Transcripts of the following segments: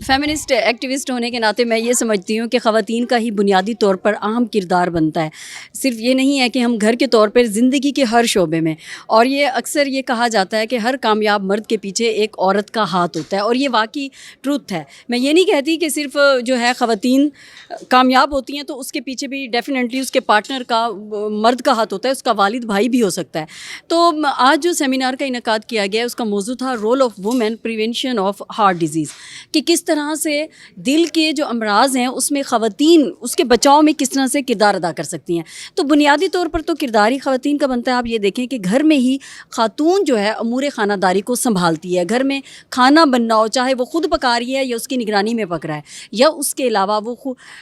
Feminist activist ہونے کے ناطے میں یہ سمجھتی ہوں کہ خواتین کا ہی بنیادی طور پر اہم کردار بنتا ہے. صرف یہ نہیں ہے کہ ہم گھر کے طور پر زندگی کے ہر شعبے میں، اور یہ اکثر یہ کہا جاتا ہے کہ ہر کامیاب مرد کے پیچھے ایک عورت کا ہاتھ ہوتا ہے، اور یہ واقعی ٹروتھ ہے. میں یہ نہیں کہتی کہ صرف جو ہے خواتین کامیاب ہوتی ہیں تو اس کے پیچھے بھی ڈیفینیٹلی اس کے پارٹنر کا، مرد کا ہاتھ ہوتا ہے، اس کا والد بھائی بھی ہو سکتا ہے. تو آج جو سیمینار کا انعقاد کیا گیا ہے اس کا موضوع تھا role of women prevention of heart disease, کہ کس طرح سے دل کے جو امراض ہیں اس میں خواتین اس کے بچاؤ میں کس طرح سے کردار ادا کر سکتی ہیں. تو بنیادی طور پر تو کردار ہی خواتین کا بنتا ہے. آپ یہ دیکھیں کہ گھر میں ہی خاتون جو ہے امور خانہ داری کو سنبھالتی ہے. گھر میں کھانا بننا ہو، چاہے وہ خود پکا رہی ہے یا اس کی نگرانی میں پک رہا ہے، یا اس کے علاوہ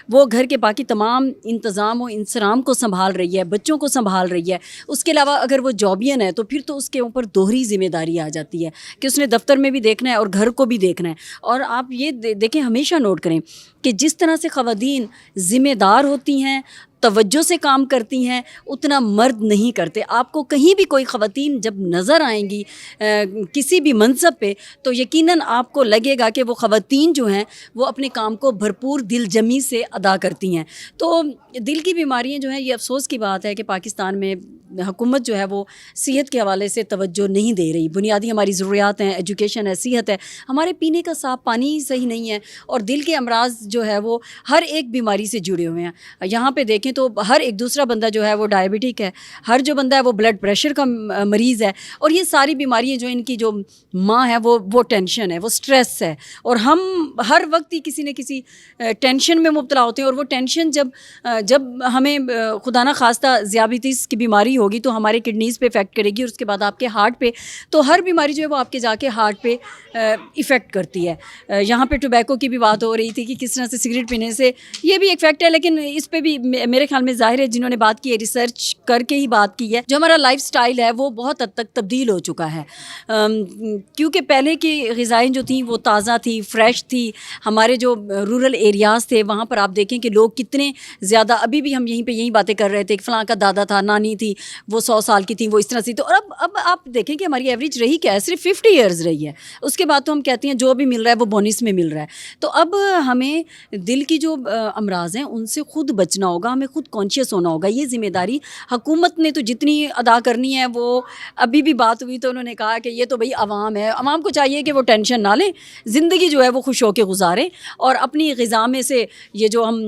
وہ گھر کے باقی تمام انتظام و انصرام کو سنبھال رہی ہے، بچوں کو سنبھال رہی ہے. اس کے علاوہ اگر وہ جابین ہے تو پھر تو اس کے اوپر دوہری ذمہ داری آ جاتی ہے کہ اس نے دفتر میں بھی دیکھنا ہے اور گھر کو بھی دیکھنا ہے. اور آپ یہ دیکھیں، ہمیشہ نوٹ کریں کہ جس طرح سے خواتین ذمہ دار ہوتی ہیں، توجہ سے کام کرتی ہیں، اتنا مرد نہیں کرتے. آپ کو کہیں بھی کوئی خواتین جب نظر آئیں گی کسی بھی منصب پہ تو یقیناً آپ کو لگے گا کہ وہ خواتین جو ہیں وہ اپنے کام کو بھرپور دل جمی سے ادا کرتی ہیں. تو دل کی بیماریاں جو ہیں، یہ افسوس کی بات ہے کہ پاکستان میں حکومت جو ہے وہ صحت کے حوالے سے توجہ نہیں دے رہی. بنیادی ہماری ضروریات ہیں، ایجوکیشن ہے، صحت ہے، ہمارے پینے کا صاف پانی صحیح نہیں ہے، اور دل کے امراض جو ہے وہ ہر ایک بیماری سے جڑے ہوئے ہیں. یہاں پہ دیکھیں تو ہر ایک دوسرا بندہ جو ہے وہ ڈائبٹک ہے، ہر جو بندہ ہے وہ بلڈ پریشر کا مریض ہے، اور یہ ساری بیماریاں جو ان کی جو ماں ہے وہ ٹینشن ہے، وہ سٹریس ہے. اور ہم ہر وقت ہی کسی نہ کسی ٹینشن میں مبتلا ہوتے ہیں، اور وہ ٹینشن جب ہمیں خدا نہ خواستہ ذیابیطس کی بیماری ہوگی تو ہمارے کڈنیز پہ افیکٹ کرے گی، اور اس کے بعد آپ کے ہارٹ پہ. تو ہر بیماری جو ہے وہ آپ کے جا کے ہارٹ پہ افیکٹ کرتی ہے. یہاں پہ ٹوبیکو کی بھی بات ہو رہی تھی کہ کس طرح سے سگریٹ پینے سے یہ بھی ایک فیکٹ ہے، لیکن اس پہ بھی میرے خیال میں ظاہر ہے جنہوں نے بات کی ہے ریسرچ کر کے ہی بات کی ہے. جو ہمارا لائف سٹائل ہے وہ بہت حد تک تبدیل ہو چکا ہے، کیونکہ پہلے کی غذائیں جو تھیں وہ تازہ تھی، فریش تھی. ہمارے جو رورل ایریاز تھے وہاں پر آپ دیکھیں کہ لوگ کتنے زیادہ، ابھی بھی ہم یہیں پہ یہی باتیں کر رہے تھے کہ فلاں کا دادا تھا، نانی تھی، وہ 100 سال کی تھیں، وہ اس طرح سے. تو اور اب آپ دیکھیں کہ ہماری ایوریج رہی کیا ہے، صرف 50 ایئرز رہی ہے. اس کے بعد تو ہم کہتے ہیں جو بھی مل رہا ہے وہ بونس میں مل رہا ہے. تو اب ہمیں دل کی جو امراض ہیں ان سے خود بچنا ہوگا، ہمیں خود کانشیس ہونا ہوگا. یہ ذمہ داری حکومت نے تو جتنی ادا کرنی ہے، وہ ابھی بھی بات ہوئی تو انہوں نے کہا کہ یہ تو بھئی عوام ہے، عوام کو چاہیے کہ وہ ٹینشن نہ لیں، زندگی جو ہے وہ خوش ہو کے گزاریں. اور اپنی غذا میں سے یہ جو ہم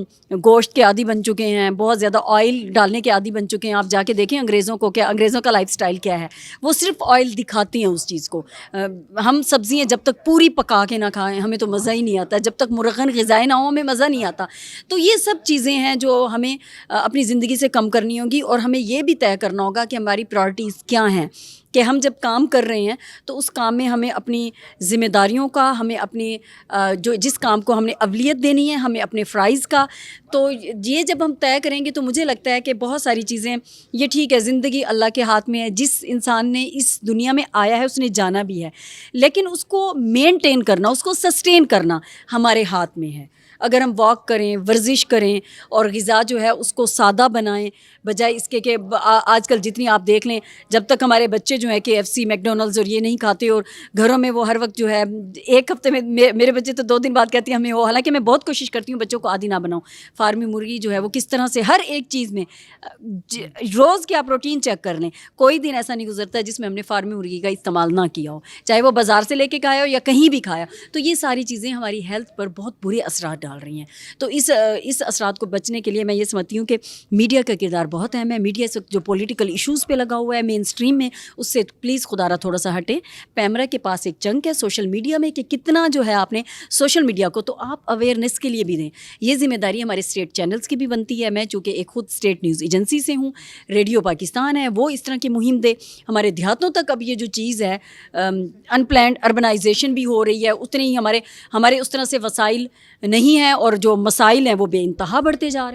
گوشت کے عادی بن چکے ہیں، بہت زیادہ آئل ڈالنے کے عادی بن چکے ہیں. آپ جا کے دیکھیں انگریزوں کو، کیا انگریزوں کا لائف سٹائل کیا ہے، وہ صرف آئل دکھاتی ہیں اس چیز کو. ہم سبزیاں جب تک پوری پکا کے نہ کھائیں ہمیں تو مزہ ہی نہیں آتا، جب تک مرغن غذائیں نہ ہوں ہمیں مزہ نہیں آتا. تو یہ سب چیزیں ہیں جو ہمیں اپنی زندگی سے کم کرنی ہوگی، اور ہمیں یہ بھی طے کرنا ہوگا کہ ہماری پرائورٹیز کیا ہیں. کہ ہم جب کام کر رہے ہیں تو اس کام میں ہمیں اپنی ذمہ داریوں کا، ہمیں اپنی جس کام کو ہم نے اولویت دینی ہے، ہمیں اپنے فرائض کا. تو یہ جب ہم طے کریں گے تو مجھے لگتا ہے کہ بہت ساری چیزیں، یہ ٹھیک ہے زندگی اللہ کے ہاتھ میں ہے، جس انسان نے اس دنیا میں آیا ہے اس نے جانا بھی ہے، لیکن اس کو مینٹین کرنا، اس کو سسٹین کرنا ہمارے ہاتھ میں ہے. اگر ہم واک کریں، ورزش کریں، اور غذا جو ہے اس کو سادہ بنائیں، بجائے اس کے کہ آج کل جتنی آپ دیکھ لیں، جب تک ہمارے بچے جو ہیں KFC، میک ڈونلڈز اور یہ نہیں کھاتے، اور گھروں میں وہ ہر وقت جو ہے ایک ہفتے میں میرے بچے تو 2 دن بعد کہتے ہیں ہمیں وہ، حالانکہ میں بہت کوشش کرتی ہوں بچوں کو عادی نہ بناؤں. فارمی مرغی جو ہے وہ کس طرح سے ہر ایک چیز میں روز کیا پروٹین چیک کر لیں، کوئی دن ایسا نہیں گزرتا جس میں ہم نے فارمی مرغی کا استعمال نہ کیا ہو، چاہے وہ بازار سے لے کے کھایا ہو یا کہیں بھی کھایا. تو یہ ساری چیزیں ہماری ہیلتھ پر بہت برے اثرات ڈال رہی ہیں. تو اس اثرات کو بچنے کے لیے میں یہ سمجھتی ہوں کہ میڈیا کا کردار بہت اہم ہے. میڈیا سے جو پولیٹیکل ایشوز پہ لگا ہوا ہے مین اسٹریم میں، اس سے پلیز خدا را تھوڑا سا ہٹیں. پیمرا کے پاس ایک چنک ہے سوشل میڈیا میں کہ کتنا جو ہے آپ نے سوشل میڈیا کو، تو آپ اویئرنیس کے لیے بھی دیں. یہ ذمہ داری ہمارے اسٹیٹ چینلز کی بھی بنتی ہے. میں چونکہ ایک خود اسٹیٹ نیوز ایجنسی سے ہوں، ریڈیو پاکستان ہے، وہ اس طرح کی مہم دے. ہمارے دیہاتوں تک اب یہ جو چیز ہے، ان پلانڈ اربنائزیشن بھی ہو رہی ہے، اتنے ہی ہمارے اس طرح سے وسائل نہیں ہیں، اور جو مسائل ہیں وہ بے انتہا بڑھتے جا رہے ہیں.